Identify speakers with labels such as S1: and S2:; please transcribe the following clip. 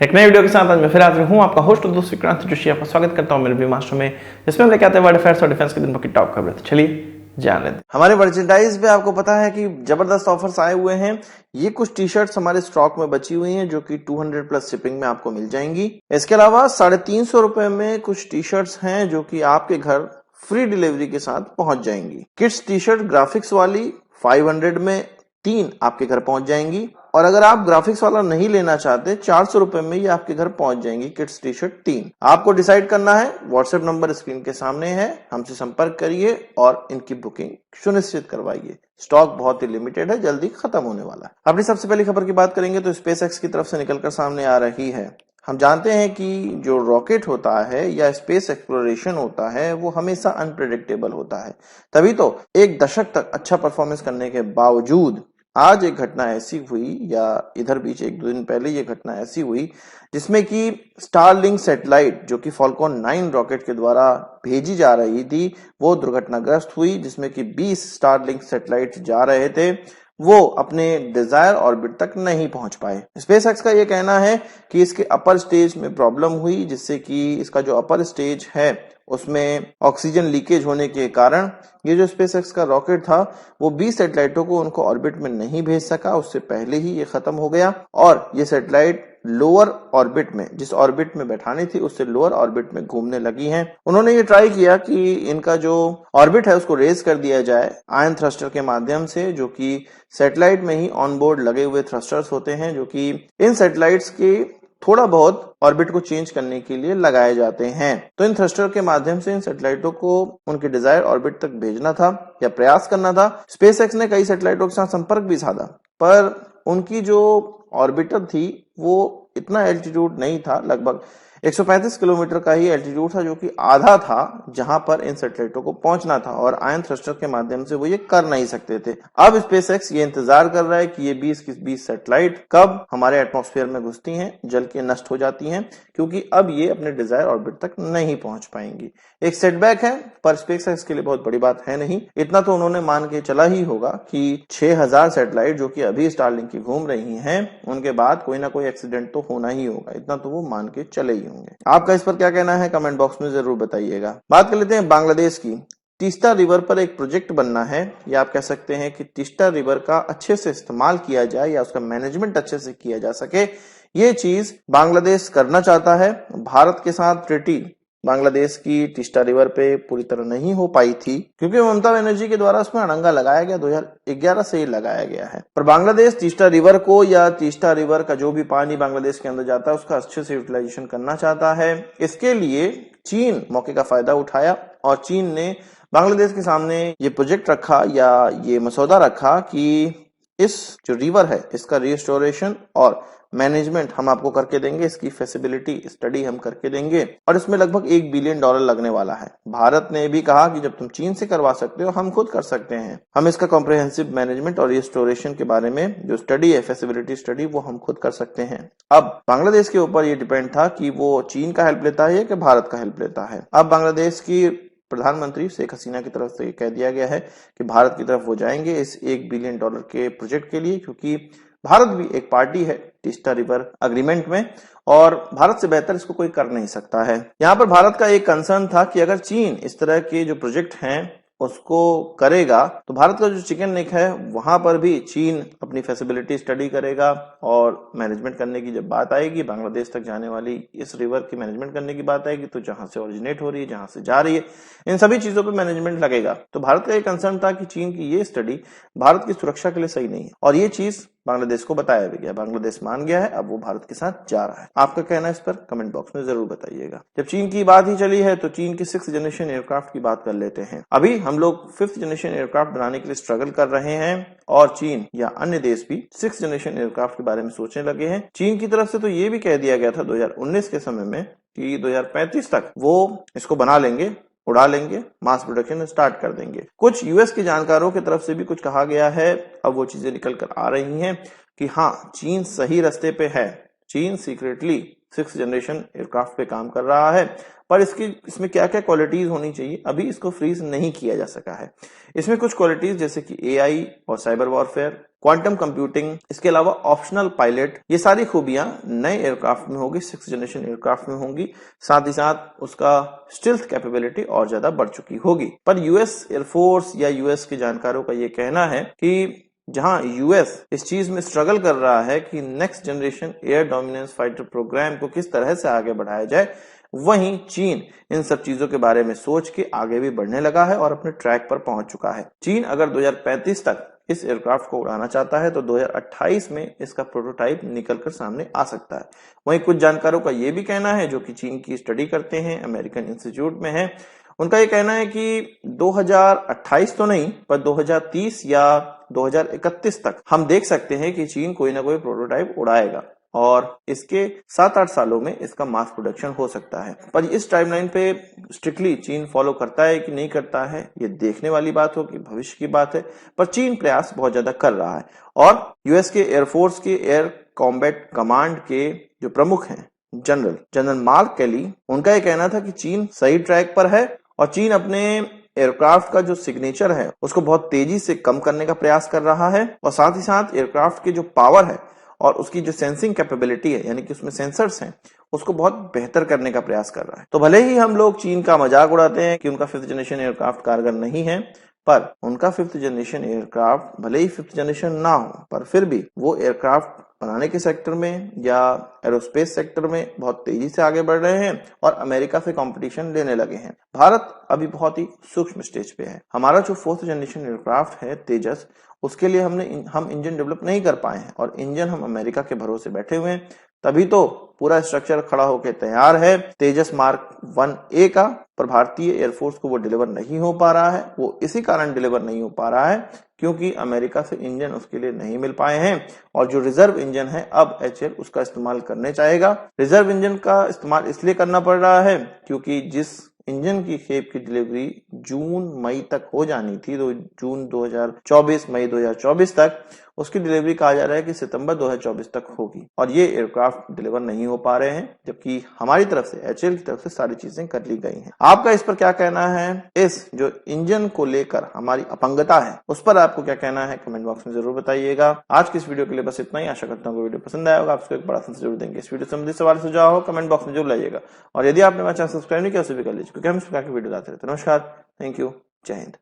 S1: एक नई वीडियो के साथ आज मैं फिर हाजिर हूं, आपका होस्ट दोस्त विक्रांत जोशी। आपका स्वागत करता हूं मेरे व्यू मास्टर में, जिसमें हम लेके आते हैं वर्ल्ड अफेयर्स और डिफेंस के दिन भर की टॉप खबरें। तो चलिए जान लेते हैं। हमारे मर्चेंडाइज पे आपको पता है कि जबरदस्त ऑफर्स आए हुए हैं। ये कुछ टी शर्ट्स हमारे स्टॉक में बची हुई हैं जो कि 200 प्लस शिपिंग में आपको मिल जाएंगी। इसके अलावा 350 रुपए में कुछ टी शर्ट्स हैं जो कि आपके घर फ्री डिलीवरी के साथ पहुंच जाएंगी। किड्स टी शर्ट ग्राफिक्स वाली 500 में 3 आपके घर पहुंच जाएंगी, और अगर आप ग्राफिक्स वाला नहीं लेना चाहते 400 रुपए में ये आपके घर पहुंच जाएंगी किड्स टी शर्ट 3। आपको डिसाइड करना है, व्हाट्सएप नंबर स्क्रीन के सामने है, हमसे संपर्क करिए और इनकी बुकिंग सुनिश्चित करवाइए। स्टॉक बहुत ही लिमिटेड है, जल्दी खत्म होने वाला है। अपनी सबसे पहली खबर की बात करेंगे तो स्पेसएक्स की तरफ से निकलकर सामने आ रही है। हम जानते हैं कि जो रॉकेट होता है या स्पेस एक्सप्लोरेशन होता है वो हमेशा अनप्रेडिक्टेबल होता है। तभी तो एक दशक तक अच्छा परफॉर्मेंस करने के बावजूद आज एक घटना ऐसी हुई, या इधर बीच एक दो दिन पहले ये घटना ऐसी हुई जिसमें कि स्टारलिंक सैटेलाइट जो कि फॉल्कन 9 रॉकेट के द्वारा भेजी जा रही थी वो दुर्घटनाग्रस्त हुई, जिसमें कि 20 स्टारलिंक सैटेलाइट जा रहे थे, वो अपने डिजायर ऑर्बिट तक नहीं पहुंच पाए। स्पेसएक्स का ये कहना है कि इसके अपर स्टेज में प्रॉब्लम हुई, जिससे कि इसका जो अपर स्टेज है उसमें ऑक्सीजन लीकेज होने के कारण ये जो स्पेसएक्स का रॉकेट था वो 20 सैटेलाइटों को उनको ऑर्बिट में नहीं भेज सका। उससे पहले ही ये खत्म हो गया और ये सैटेलाइट लोअर ऑर्बिट में, जिस ऑर्बिट में बैठानी थी उससे लोअर ऑर्बिट में घूमने लगी हैं। उन्होंने ये ट्राई किया कि इनका जो ऑर्बिट है उसको रेज कर दिया जाए आयन थ्रस्टर के माध्यम से, जो कि सैटेलाइट में ही ऑन बोर्ड लगे हुए थ्रस्टर्स होते हैं जो कि इन सैटेलाइट्स के थोड़ा बहुत ऑर्बिट को चेंज करने के लिए लगाए जाते हैं। तो इन थ्रस्टर के माध्यम से इन सैटेलाइटों को उनके डिजायर ऑर्बिट तक भेजना था या प्रयास करना था। स्पेसएक्स ने कई सैटेलाइटों के साथ संपर्क भी साधा, पर उनकी जो ऑर्बिटर थी वो इतना एल्टीट्यूड नहीं था, लगभग 135 किलोमीटर का ही एल्टीट्यूड था, जो कि आधा था जहां पर इन सैटेलाइटों को पहुंचना था, और आयन थ्रस्टर के माध्यम से वो ये कर नहीं सकते थे। अब स्पेसएक्स ये इंतजार कर रहा है कि ये 20 की 20 सैटेलाइट कब हमारे एटमॉस्फेयर में घुसती हैं, जल के नष्ट हो जाती हैं, क्योंकि अब ये अपने डिजायर ऑर्बिट तक नहीं पहुंच पाएंगी। एक सेटबैक है, पर स्पेसएक्स के लिए बहुत बड़ी बात है नहीं। इतना तो उन्होंने मान के चला ही होगा कि 6000 सैटेलाइट जो कि अभी स्टारलिंक की घूम रही हैं उनके बाद कोई ना कोई एक्सीडेंट तो होना ही होगा, इतना तो वो मान के चले ही होंगे। आपका इस पर क्या कहना है कमेंट बॉक्स में जरूर बताइएगा। बात कर लेते हैं बांग्लादेश की। तीस्ता रिवर पर एक प्रोजेक्ट बनना है, या आप कह सकते हैं कि तीस्ता रिवर का अच्छे से इस्तेमाल किया जाए या उसका मैनेजमेंट अच्छे से किया जा सके, ये चीज बांग्लादेश करना चाहता है। भारत के साथ ट्रीटी बांग्लादेश की तीस्ता रिवर पे पूरी तरह नहीं हो पाई थी क्योंकि ममता बनर्जी के द्वारा उसमें अड़ंगा लगाया गया, 2011 से ही लगाया गया है। पर बांग्लादेश तीस्ता रिवर को या तीस्ता रिवर का जो भी पानी बांग्लादेश के अंदर जाता है उसका अच्छे से यूटिलाइजेशन करना चाहता है। इसके लिए चीन मौके का फायदा उठाया और चीन ने बांग्लादेश के सामने ये प्रोजेक्ट रखा या ये मसौदा रखा कि इस जो रिवर है इसका रिस्टोरेशन और मैनेजमेंट हम आपको करके देंगे, इसकी फैसिबिलिटी स्टडी हम करके देंगे, और इसमें लगभग $1 बिलियन लगने वाला है। भारत ने भी कहा कि जब तुम चीन से करवा सकते हो हम खुद कर सकते हैं, हम इसका कॉम्प्रिहेंसिव मैनेजमेंट और रिस्टोरेशन के बारे में जो स्टडी है, फैसिबिलिटी स्टडी, वो हम खुद कर सकते हैं। अब बांग्लादेश के ऊपर ये डिपेंड था कि वो चीन का हेल्प लेता है कि भारत का हेल्प लेता है। अब बांग्लादेश की प्रधानमंत्री शेख हसीना की तरफ से कह दिया गया है कि भारत की तरफ वो जाएंगे इस $1 बिलियन के प्रोजेक्ट के लिए, क्योंकि भारत भी एक पार्टी है तीस्ता रिवर अग्रीमेंट में और भारत से बेहतर इसको कोई कर नहीं सकता है। यहाँ पर भारत का एक कंसर्न था कि अगर चीन इस तरह के जो प्रोजेक्ट हैं उसको करेगा तो भारत का जो चिकन नेक है वहां पर भी चीन अपनी फैसिबिलिटी स्टडी करेगा, और मैनेजमेंट करने की जब बात आएगी, बांग्लादेश तक जाने वाली इस रिवर की मैनेजमेंट करने की बात आएगी, तो जहां से ओरिजिनेट हो रही है, जहां से जा रही है, इन सभी चीजों पे मैनेजमेंट लगेगा। तो भारत का एक कंसर्न था कि चीन की ये स्टडी भारत की सुरक्षा के लिए सही नहीं है, और ये चीज बांग्लादेश को बताया भी गया। बांग्लादेश मान गया है, अब वो भारत के साथ जा रहा है। आपका कहना इस पर कमेंट बॉक्स में जरूर बताइएगा। जब चीन की बात ही चली है तो चीन की 6th जनरेशन एयरक्राफ्ट की बात कर लेते हैं। अभी हम लोग 5th जनरेशन एयरक्राफ्ट बनाने के लिए स्ट्रगल कर रहे हैं और चीन या अन्य देश भी 6th जनरेशन एयरक्राफ्ट के बारे में सोचने लगे हैं। चीन की तरफ से तो ये भी कह दिया गया था 2019 के समय में कि 2035 तक वो इसको बना लेंगे, उड़ा लेंगे, मास प्रोडक्शन स्टार्ट कर देंगे। कुछ यूएस के जानकारों की तरफ से भी कुछ कहा गया है, अब वो चीजें निकल कर आ रही हैं कि हाँ, चीन सही रास्ते पे है। चीन सीक्रेटली 6th जनरेशन एयरक्राफ्ट पे काम कर रहा है, पर इसमें क्या क्या क्वालिटीज होनी चाहिए अभी इसको फ्रीज नहीं किया जा सका है। इसमें कुछ क्वालिटीज जैसे कि एआई और साइबर वॉरफेयर, क्वांटम कंप्यूटिंग, इसके अलावा ऑप्शनल पायलट, ये सारी खूबियां नए एयरक्राफ्ट में होगी, 6th जनरेशन एयरक्राफ्ट में होंगी। साथ ही साथ उसका स्टिल्थ कैपेबिलिटी और ज्यादा बढ़ चुकी होगी। पर यूएस एयरफोर्स या यूएस के जानकारों का ये कहना है कि जहां यूएस इस चीज में स्ट्रगल कर रहा है कि next generation air dominance fighter program को किस तरह से आगे बढ़ाया जाए, वहीं चीन इन सब चीजों के बारे में सोच के आगे भी बढ़ने लगा है और अपने ट्रैक पर पहुंच चुका है। चीन अगर 2035 तक इस एयरक्राफ्ट को उड़ाना चाहता है तो 2028 में इसका प्रोटोटाइप निकलकर सामने आ सकता है। वहीं कुछ जानकारों का यह भी कहना है जो कि चीन की स्टडी करते हैं, अमेरिकन इंस्टीट्यूट में है, उनका ये कहना है कि 2028 तो नहीं पर 2030 या 2031 तक हम देख सकते हैं कि चीन कोई ना कोई प्रोटोटाइप उड़ाएगा और इसके 7-8 सालों में इसका मास प्रोडक्शन हो सकता है। पर इस टाइमलाइन पे स्ट्रिक्टली चीन फॉलो करता है कि नहीं करता है, ये देखने वाली बात होगी, भविष्य की बात है। पर चीन प्रयास बहुत ज्यादा कर रहा है और यूएस के एयरफोर्स के एयर कॉम्बैट कमांड के जो प्रमुख हैं जनरल मार्क केली, उनका यह कहना था कि चीन सही ट्रैक पर है और चीन अपने एयरक्राफ्ट का जो सिग्नेचर है उसको बहुत तेजी से कम करने का प्रयास कर रहा है और साथ ही साथ एयरक्राफ्ट की जो पावर है और उसकी जो सेंसिंग कैपेबिलिटी है, यानी कि उसमें सेंसर्स हैं, उसको बहुत बेहतर करने का प्रयास कर रहा है। तो भले ही हम लोग चीन का मजाक उड़ाते हैं कि उनका 5th जनरेशन एयरक्राफ्ट कारगर नहीं है, पर उनका 5th जनरेशन एयरक्राफ्ट भले ही 5th जनरेशन ना हो, पर फिर भी वो एयरक्राफ्ट बनाने के सेक्टर में या एरोस्पेस सेक्टर में बहुत तेजी से आगे बढ़ रहे हैं और अमेरिका से कंपटीशन लेने लगे हैं। भारत अभी बहुत ही सूक्ष्म स्टेज पे है। हमारा जो 4th जनरेशन एयरक्राफ्ट है तेजस, उसके लिए हम इंजन डेवलप नहीं कर पाए हैं और इंजन हम अमेरिका के भरोसे बैठे हुए हैं। तभी तो पूरा स्ट्रक्चर खड़ा होकर तैयार है तेजस मार्क 1A का, पर भारतीय एयरफोर्स को वो डिलीवर नहीं हो पा रहा है। वो इसी कारण डिलीवर नहीं हो पा रहा है क्योंकि अमेरिका से इंजन उसके लिए नहीं मिल पाए हैं और जो रिजर्व इंजन है अब HAL उसका इस्तेमाल करने चाहेगा। रिजर्व इंजन का इस्तेमाल इसलिए करना पड़ रहा है क्योंकि जिस इंजन की खेप की डिलीवरी जून मई तक हो जानी थी, तो जून 2024 मई 2024 तक, उसकी डिलीवरी कहा जा रहा है कि सितंबर 2024 तक होगी और ये एयरक्राफ्ट डिलीवर नहीं हो पा रहे हैं, जबकि हमारी तरफ से HAL की तरफ से सारी चीजें कर ली गई हैं। आपका इस पर क्या कहना है? इस जो इंजन को लेकर हमारी अपंगता है उस पर आपको क्या कहना है? कमेंट बॉक्स में जरूर बताइएगा। आज की इस वीडियो के लिए बस इतना ही। आशा करता हूँ वीडियो पसंद आया होगा। आपको एक बड़ा सा जरूर देंगे। इस वीडियो संबंधित सवाल सुझाव हो कमेंट बॉक्स में जरूर लाइएगा और यदि आपने हमारा चैनल सब्सक्राइब नहीं किया उसे भी कर लीजिए क्योंकि हम इस प्रकार की वीडियो लाते रहते हैं। नमस्कार, थैंक यू, जय हिंद।